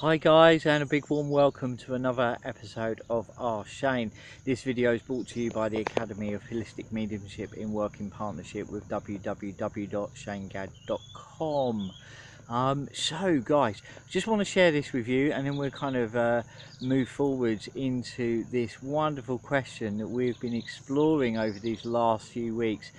Hi guys, and a big warm welcome to another episode of Ask Shane. This video is brought to you by the Academy of Holistic Mediumship in working partnership with www.shanegad.com. So guys, just want to share this with you, and then we'll kind of move forwards into this wonderful question that we've been exploring over these last few weeks.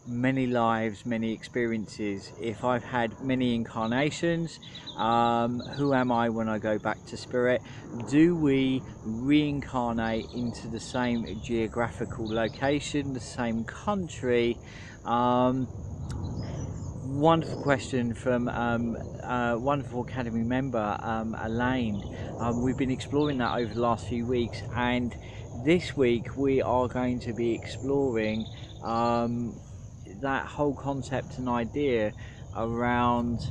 Many lives, many experiences. If I've had many incarnations, who am I when I go back to spirit? Do we reincarnate into the same geographical location, the same country? Wonderful question from wonderful Academy member Elaine. We've been exploring that over the last few weeks, and this week we are going to be exploring that whole concept and idea around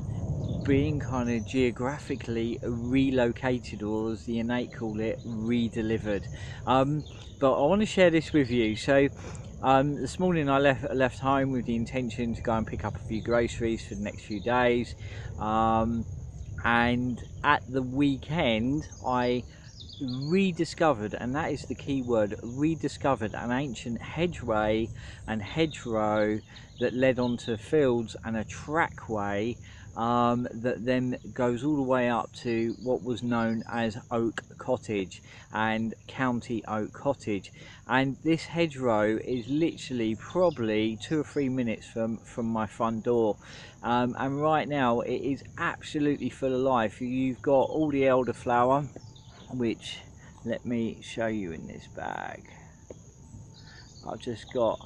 being kind of geographically relocated, or as the innate call it, redelivered. But I want to share this with you. So this morning I left home with the intention to go and pick up a few groceries for the next few days, and at the weekend I rediscovered, and that is the key word, rediscovered, an ancient hedgeway and hedgerow that led onto fields and a trackway that then goes all the way up to what was known as Oak Cottage and County Oak Cottage. And this hedgerow is literally probably 2 or 3 minutes from my front door, and right now it is absolutely full of life. You've got all the elderflower, which, let me show you in this bag. I've just got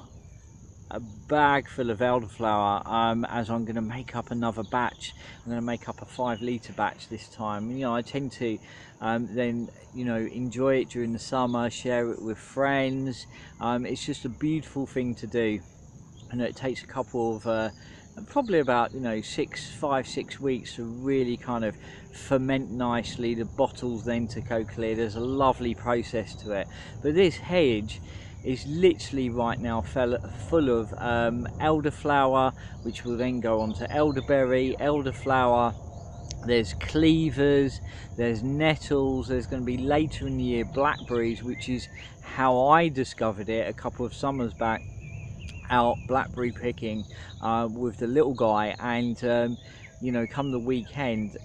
a bag full of elderflower, as I'm going to make up another batch. I'm going to make up a 5-litre batch this time. You know, I tend to then, you know, enjoy it during the summer, share it with friends. It's just a beautiful thing to do, and it takes a couple of probably about 5-6 weeks to really kind of ferment nicely. The bottles then to go clear. There's a lovely process to it, but this hedge is literally right now full of elderflower, which will then go on to elderberry, elderflower. There's cleavers, there's nettles, there's going to be later in the year blackberries, which is how I discovered it a couple of summers back, out blackberry picking with the little guy. And come the weekend,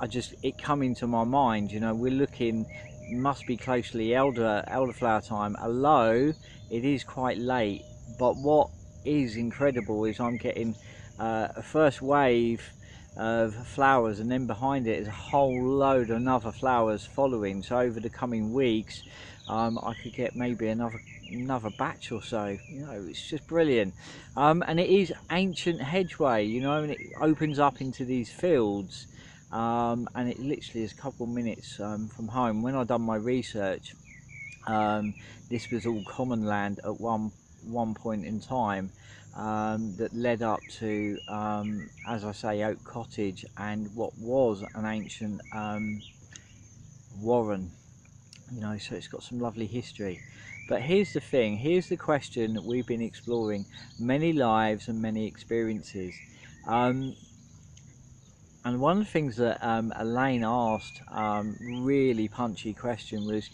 it come into my mind, we're looking, must be closely elderflower time, although it is quite late. But what is incredible is I'm getting a first wave of flowers, and then behind it is a whole load of other flowers following. So over the coming weeks I could get maybe another batch or so. It's just brilliant. And it is ancient hedgeway, and it opens up into these fields, and it literally is a couple of minutes from home. When I done my research, this was all common land at one point in time, that led up to, as I say, Oak Cottage and what was an ancient warren. So it's got some lovely history. But here's the thing, here's the question that we've been exploring: many lives and many experiences. And one of the things that Elaine asked, really punchy question, was,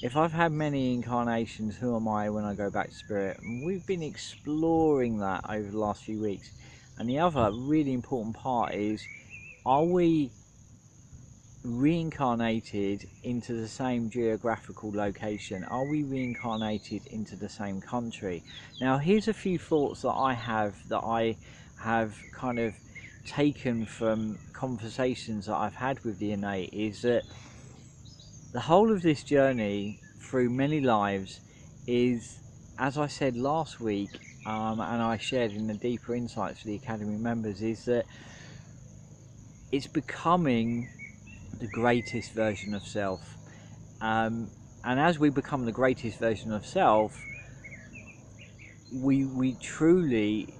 if I've had many incarnations, who am I when I go back to spirit? And we've been exploring that over the last few weeks. And the other really important part is, are we reincarnated into the same geographical location? Are we reincarnated into the same country? Now, here's a few thoughts that I have kind of taken from conversations that I've had with the innate, is that the whole of this journey through many lives is, as I said last week, and I shared in the deeper insights for the Academy members, is that it's becoming the greatest version of self. And as we become the greatest version of self, we truly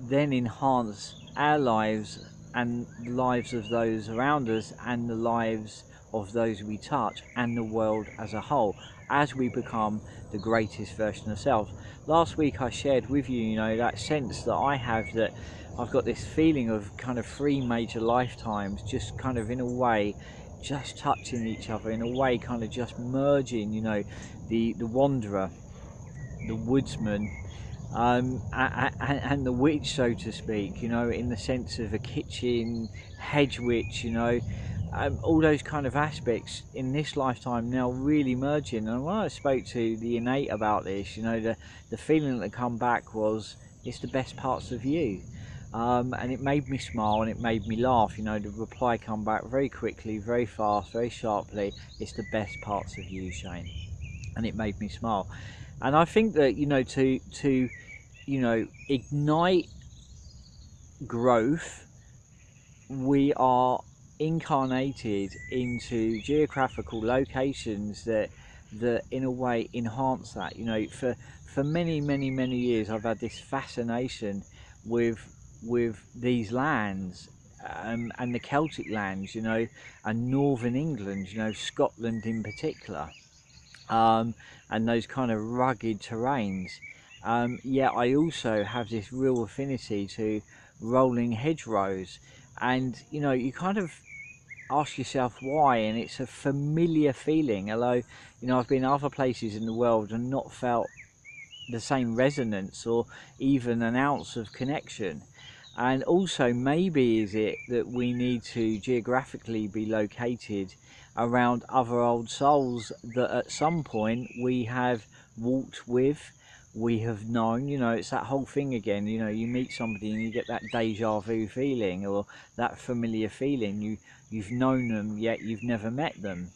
then enhance our lives and the lives of those around us, and the lives of those we touch, and the world as a whole, as we become the greatest version of self. Last week I shared with you, that sense that I have, that I've got this feeling of kind of 3 major lifetimes, just kind of in a way just touching each other, in a way kind of just merging, the wanderer, the woodsman, and the witch, so to speak, in the sense of a kitchen hedge witch, all those kind of aspects in this lifetime now really merging. And when I spoke to the innate about this, the feeling that come back was, it's the best parts of you. And it made me smile and it made me laugh. The reply come back very quickly, very fast, very sharply: it's the best parts of you, Shane. And it made me smile. And I think that, to ignite growth, we are incarnated into geographical locations that in a way enhance that. For many years I've had this fascination with these lands, and the Celtic lands, and northern England, Scotland in particular, and those kind of rugged terrains. Yet I also have this real affinity to rolling hedgerows, and you kind of ask yourself why, and it's a familiar feeling. Although I've been other places in the world and not felt the same resonance or even an ounce of connection. And also, maybe is it that we need to geographically be located around other old souls that at some point we have walked with, we have known. It's that whole thing again. You meet somebody and you get that deja vu feeling, or that familiar feeling. You've known them, yet you've never met them.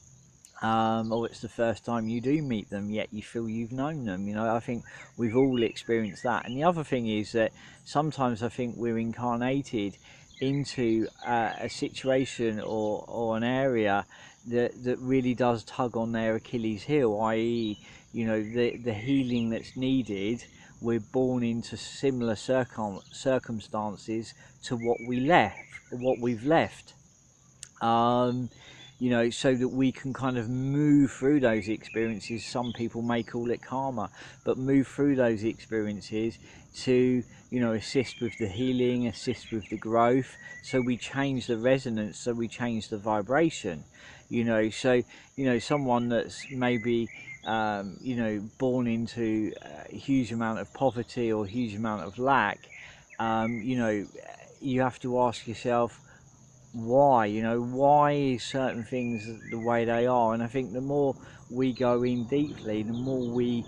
Or it's the first time you do meet them, yet you feel you've known them. I think we've all experienced that. And the other thing is that sometimes I think we're incarnated into a situation or an area that really does tug on their Achilles heel, i.e., the healing that's needed. We're born into similar circumstances to what we've left. So that we can kind of move through those experiences. Some people may call it karma, but move through those experiences to, assist with the healing, assist with the growth. So we change the resonance, so we change the vibration. Someone that's maybe, born into a huge amount of poverty or a huge amount of lack, you have to ask yourself, why certain things the way they are. And I think the more we go in deeply, the more we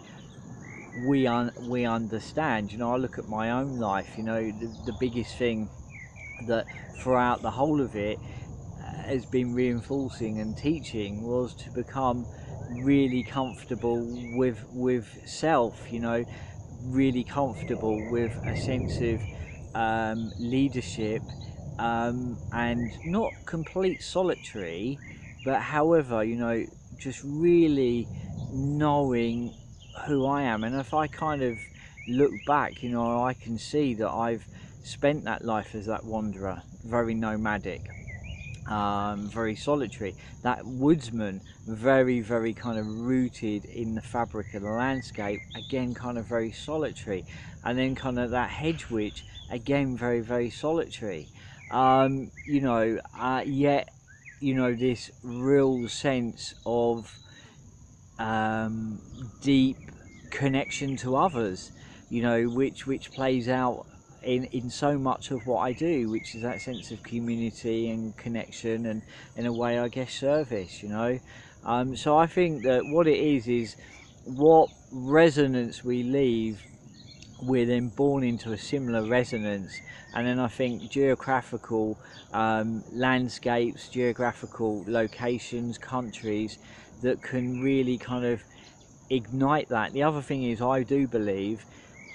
understand. I look at my own life. The biggest thing that throughout the whole of it has been reinforcing and teaching was to become really comfortable with self. Really comfortable with a sense of leadership, and not complete solitary, but however, just really knowing who I am. And if I kind of look back, I can see that I've spent that life as that wanderer, very nomadic, very solitary. That woodsman, very kind of rooted in the fabric of the landscape, again kind of very solitary. And then kind of that hedge witch, again very solitary. Yet this real sense of deep connection to others, which plays out in so much of what I do, which is that sense of community and connection, and in a way, I guess, service. So I think that what it is what resonance we leave, we're then born into a similar resonance. And then I think geographical landscapes, geographical locations, countries that can really kind of ignite that. The other thing is, I do believe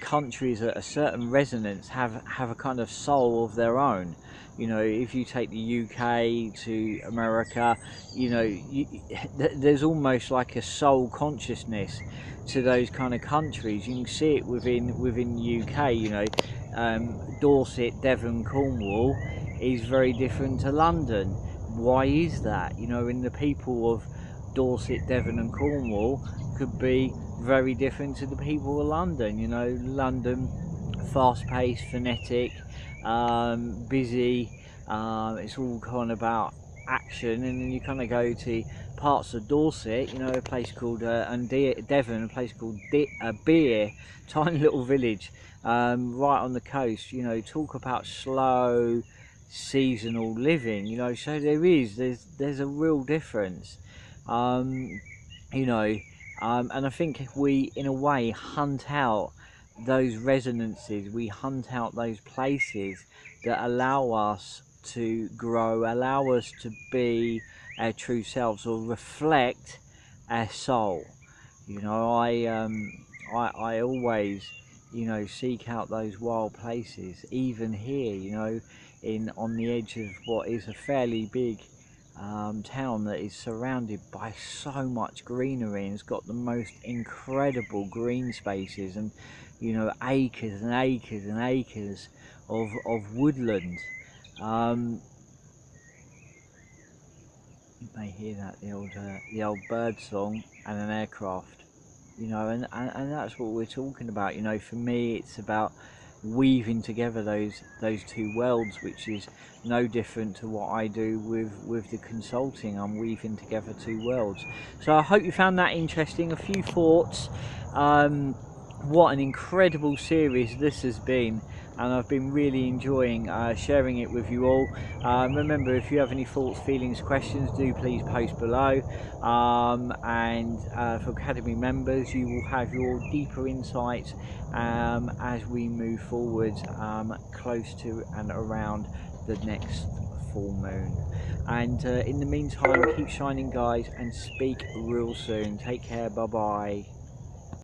countries at a certain resonance have a kind of soul of their own. If you take the UK to America, there's almost like a soul consciousness to those kind of countries. You can see it within the UK. Dorset, Devon, Cornwall, is very different to London. Why is that? You know, and the people of Dorset, Devon and Cornwall could be very different to the people of London. You know, London, fast-paced, frenetic, busy. It's all kind of about action, and then you kind of go to parts of Dorset, you know, a place called and Devon, a place called Beer, tiny little village right on the coast. You know, talk about slow seasonal living. You know, so there's a real difference. You know, and I think if we, in a way, hunt out those resonances, we hunt out those places that allow us to grow, allow us to be our true selves, or reflect our soul. You know, I always, you know, seek out those wild places, even here, you know, in on the edge of what is a fairly big town that is surrounded by so much greenery, and it's got the most incredible green spaces, and you know, acres and acres and acres of woodland. You may hear that, the old bird song and an aircraft, you know, and that's what we're talking about. You know, for me, it's about weaving together those two worlds, which is no different to what I do with the consulting. I'm weaving together two worlds. So I hope you found that interesting. A few thoughts. What an incredible series this has been, and I've been really enjoying sharing it with you all. Remember, if you have any thoughts, feelings, questions, do please post below. And for Academy members, you will have your deeper insights as we move forward close to and around the next full moon. And in the meantime, keep shining, guys, and speak real soon. Take care. Bye bye.